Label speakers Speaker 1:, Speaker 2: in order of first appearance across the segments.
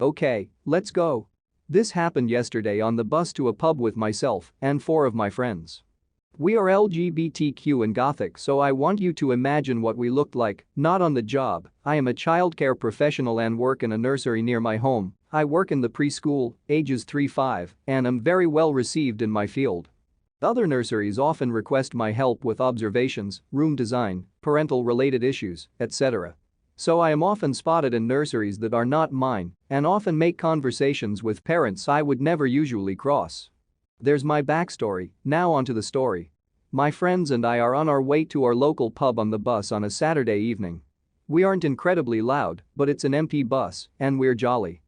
Speaker 1: Okay, let's go. This happened yesterday on the bus to a pub with myself and 4 of my friends. We are LGBTQ and gothic, so I want you to imagine what we looked like, not on the job. I am a childcare professional and work in a nursery near my home. I work in the preschool, ages 3-5, and am very well received in my field. Other nurseries often request my help with observations, room design, parental-related issues, etc. So I am often spotted in nurseries that are not mine and often make conversations with parents I would never usually cross. There's my backstory, now onto the story. My friends and I are on our way to our local pub on the bus on a Saturday evening. We aren't incredibly loud, but it's an empty bus, and we're jolly.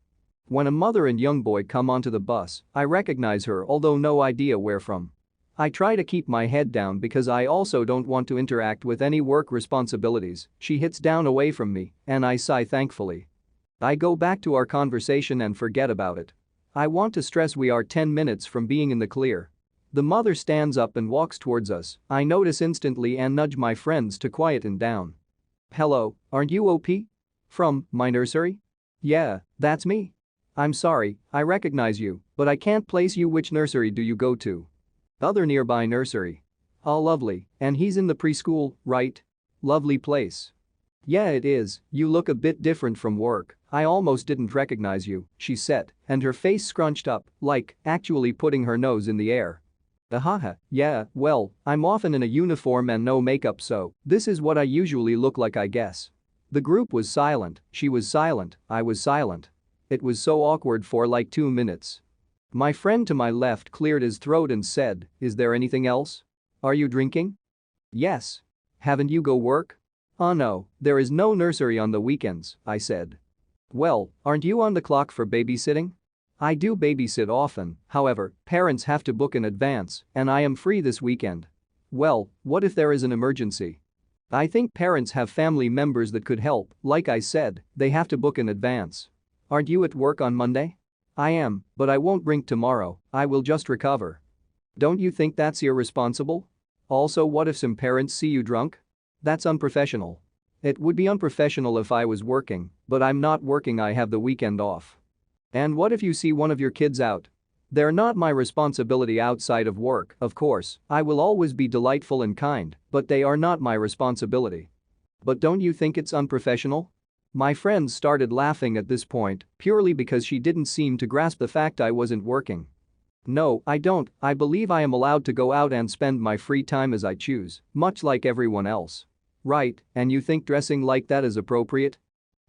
Speaker 1: When a mother and young boy come onto the bus, I recognize her, although no idea where from. I try to keep my head down because I also don't want to interact with any work responsibilities. She hits down away from me, and I sigh thankfully. I go back to our conversation and forget about it. I want to stress we are 10 minutes from being in the clear. The mother stands up and walks towards us. I notice instantly and nudge my friends to quieten down. Hello, aren't you OP? From my nursery? Yeah, that's me. I'm sorry, I recognize you, but I can't place you. Which nursery do you go to? Other nearby nursery. Oh lovely, and he's in the preschool, right? Lovely place. Yeah it is, you look a bit different from work. I almost didn't recognize you, she said, and her face scrunched up, like, actually putting her nose in the air. Ahaha, yeah, well, I'm often in a uniform and no makeup, so this is what I usually look like, I guess. The group was silent, she was silent, I was silent. It was so awkward for like 2 minutes. My friend to my left cleared his throat and said, "Is there anything else? Are you drinking?" "Yes. Haven't you go work?" "Oh no, there is no nursery on the weekends," I said. "Well, aren't you on the clock for babysitting?" "I do babysit often, however, parents have to book in advance, and I am free this weekend." "Well, what if there is an emergency?" "I think parents have family members that could help, like I said, they have to book in advance." "Aren't you at work on Monday?" "I am, but I won't drink tomorrow, I will just recover." "Don't you think that's irresponsible? Also, what if some parents see you drunk? That's unprofessional." "It would be unprofessional if I was working, but I'm not working, I have the weekend off." "And what if you see one of your kids out?" "They're not my responsibility outside of work, of course, I will always be delightful and kind, but they are not my responsibility." "But don't you think it's unprofessional?" My friends started laughing at this point, purely because she didn't seem to grasp the fact I wasn't working. "No, I don't, I believe I am allowed to go out and spend my free time as I choose, much like everyone else." "Right, and you think dressing like that is appropriate?"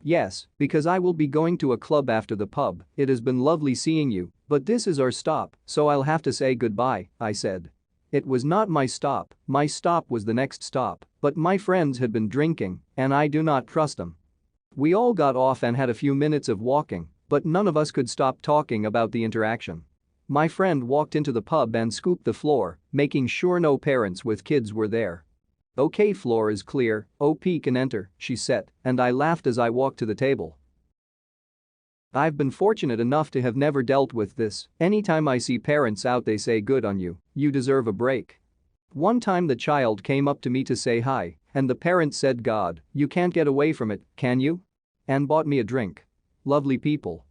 Speaker 1: "Yes, because I will be going to a club after the pub. It has been lovely seeing you, but this is our stop, so I'll have to say goodbye," I said. It was not my stop was the next stop, but my friends had been drinking, and I do not trust them. We all got off and had a few minutes of walking, but none of us could stop talking about the interaction. My friend walked into the pub and scooped the floor, making sure no parents with kids were there. "Okay, floor is clear, OP can enter," she said, and I laughed as I walked to the table. I've been fortunate enough to have never dealt with this. Anytime I see parents out, they say, "Good on you, you deserve a break." One time the child came up to me to say hi, and the parent said, "God, you can't get away from it, can you?" and bought me a drink. Lovely people.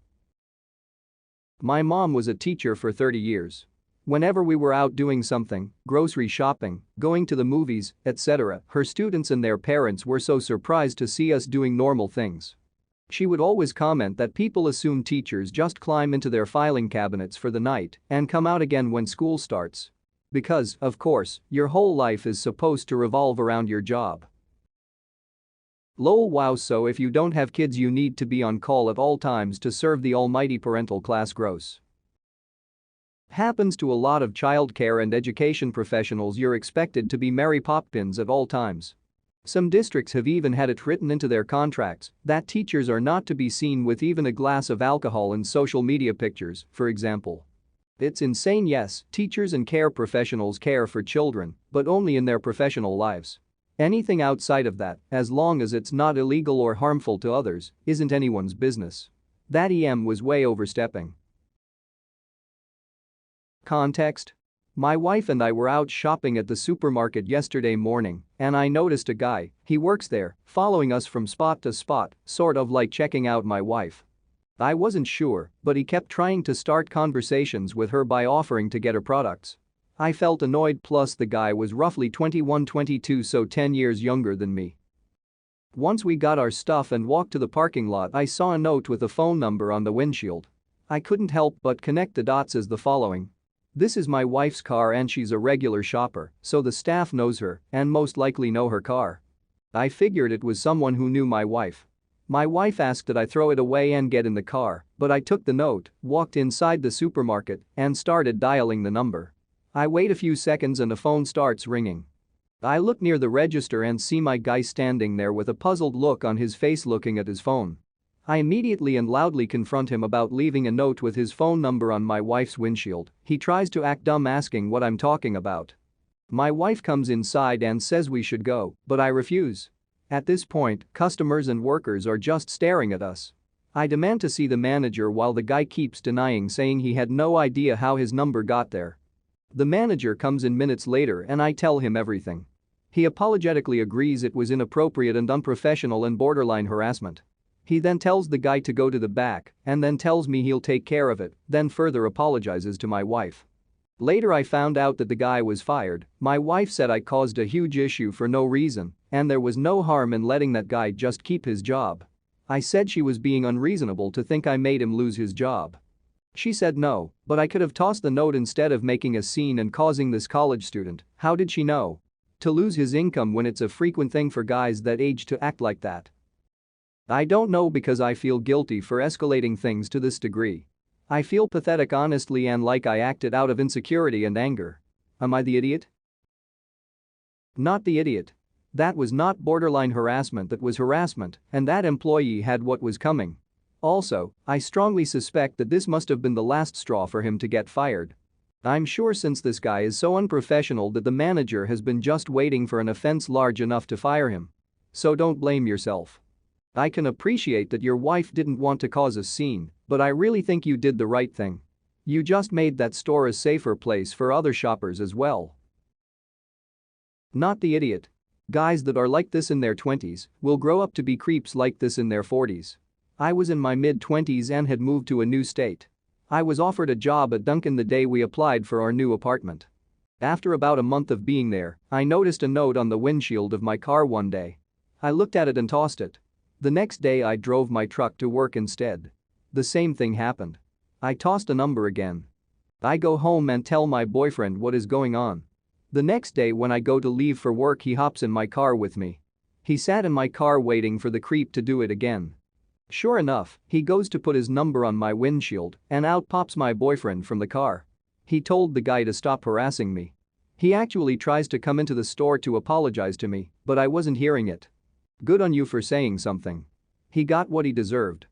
Speaker 1: My mom was a teacher for 30 years. Whenever we were out doing something, grocery shopping, going to the movies, etc., her students and their parents were so surprised to see us doing normal things. She would always comment that people assume teachers just climb into their filing cabinets for the night and come out again when school starts. Because, of course, your whole life is supposed to revolve around your job. Lol, wow, so if you don't have kids you need to be on call at all times to serve the almighty parental class. Gross. Happens to a lot of childcare and education professionals. You're expected to be Mary Poppins at all times. Some districts have even had it written into their contracts that teachers are not to be seen with even a glass of alcohol in social media pictures, for example. It's insane. Yes, teachers and care professionals care for children, but only in their professional lives. Anything outside of that, as long as it's not illegal or harmful to others, isn't anyone's business. That was way overstepping. Context: my wife and I were out shopping at the supermarket yesterday morning, and I noticed a guy, he works there, following us from spot to spot, sort of like checking out my wife. I wasn't sure, but he kept trying to start conversations with her by offering to get her products. I felt annoyed, plus the guy was roughly 21-22, so 10 years younger than me. Once we got our stuff and walked to the parking lot, I saw a note with a phone number on the windshield. I couldn't help but connect the dots as the following. This is my wife's car and she's a regular shopper, so the staff knows her and most likely know her car. I figured it was someone who knew my wife. My wife asked that I throw it away and get in the car, but I took the note, walked inside the supermarket, and started dialing the number. I wait a few seconds and the phone starts ringing. I look near the register and see my guy standing there with a puzzled look on his face looking at his phone. I immediately and loudly confront him about leaving a note with his phone number on my wife's windshield. He tries to act dumb, asking what I'm talking about. My wife comes inside and says we should go, but I refuse. At this point, customers and workers are just staring at us. I demand to see the manager while the guy keeps denying, saying he had no idea how his number got there. The manager comes in minutes later and I tell him everything. He apologetically agrees it was inappropriate and unprofessional and borderline harassment. He then tells the guy to go to the back and then tells me he'll take care of it, then further apologizes to my wife. Later I found out that the guy was fired. My wife said I caused a huge issue for no reason and there was no harm in letting that guy just keep his job. I said she was being unreasonable to think I made him lose his job. She said no, but I could have tossed the note instead of making a scene and causing this college student, how did she know, to lose his income when it's a frequent thing for guys that age to act like that? I don't know, because I feel guilty for escalating things to this degree. I feel pathetic, honestly, and like I acted out of insecurity and anger. Am I the idiot? Not the idiot. That was not borderline harassment, that was harassment, and that employee had what was coming. Also, I strongly suspect that this must have been the last straw for him to get fired. I'm sure since this guy is so unprofessional that the manager has been just waiting for an offense large enough to fire him. So don't blame yourself. I can appreciate that your wife didn't want to cause a scene, but I really think you did the right thing. You just made that store a safer place for other shoppers as well. Not the idiot. Guys that are like this in their 20s will grow up to be creeps like this in their 40s. I was in my mid-20s and had moved to a new state. I was offered a job at Dunkin' the day we applied for our new apartment. After about a month of being there, I noticed a note on the windshield of my car one day. I looked at it and tossed it. The next day I drove my truck to work instead. The same thing happened. I tossed a number again. I go home and tell my boyfriend what is going on. The next day when I go to leave for work, he hops in my car with me. He sat in my car waiting for the creep to do it again. Sure enough, he goes to put his number on my windshield and out pops my boyfriend from the car. He told the guy to stop harassing me. He actually tries to come into the store to apologize to me, but I wasn't hearing it. Good on you for saying something. He got what he deserved.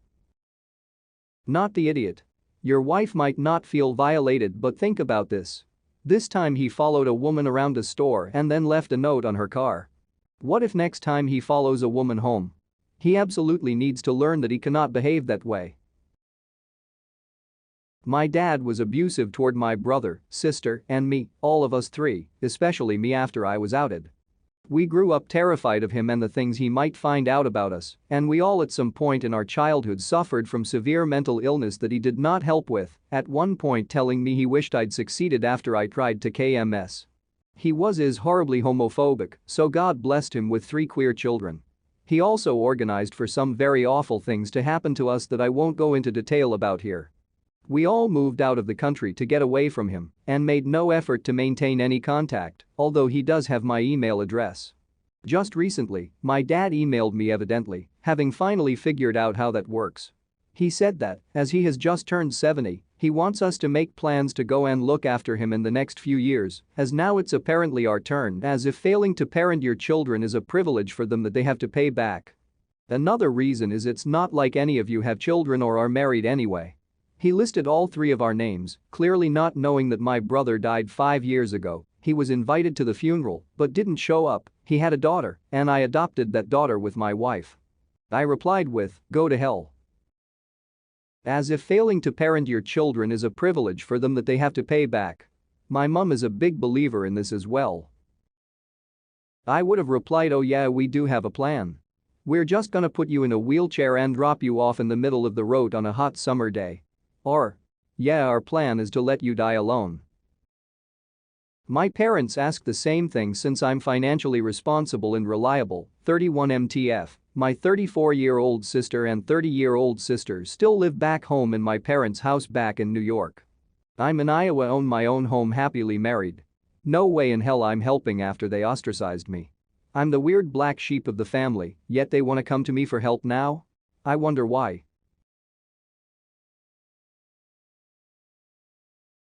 Speaker 1: Not the idiot. Your wife might not feel violated, but think about this. This time he followed a woman around the store and then left a note on her car. What if next time he follows a woman home? He absolutely needs to learn that he cannot behave that way. My dad was abusive toward my brother, sister, and me, all of us three, especially me after I was outed. We grew up terrified of him and the things he might find out about us, and we all at some point in our childhood suffered from severe mental illness that he did not help with, at one point telling me he wished I'd succeeded after I tried to KMS. He is horribly homophobic, so God blessed him with 3 queer children. He also organized for some very awful things to happen to us that I won't go into detail about here. We all moved out of the country to get away from him and made no effort to maintain any contact, although he does have my email address. Just recently, my dad emailed me, evidently, having finally figured out how that works. He said that, as he has just turned 70, he wants us to make plans to go and look after him in the next few years, as now it's apparently our turn, as if failing to parent your children is a privilege for them that they have to pay back. Another reason is it's not like any of you have children or are married anyway. He listed all 3 of our names, clearly not knowing that my brother died 5 years ago. He was invited to the funeral but didn't show up. He had a daughter, and I adopted that daughter with my wife. I replied with, "Go to hell." As if failing to parent your children is a privilege for them that they have to pay back. My mum is a big believer in this as well. I would have replied, "Oh yeah, we do have a plan." We're just gonna put you in a wheelchair and drop you off in the middle of the road on a hot summer day. Or, yeah, our plan is to let you die alone. My parents ask the same thing since I'm financially responsible and reliable, 31 MTF. My 34-year-old sister and 30-year-old sister still live back home in my parents' house back in New York. I'm in Iowa, own my own home, happily married. No way in hell I'm helping after they ostracized me. I'm the weird black sheep of the family, yet they wanna come to me for help now? I wonder why.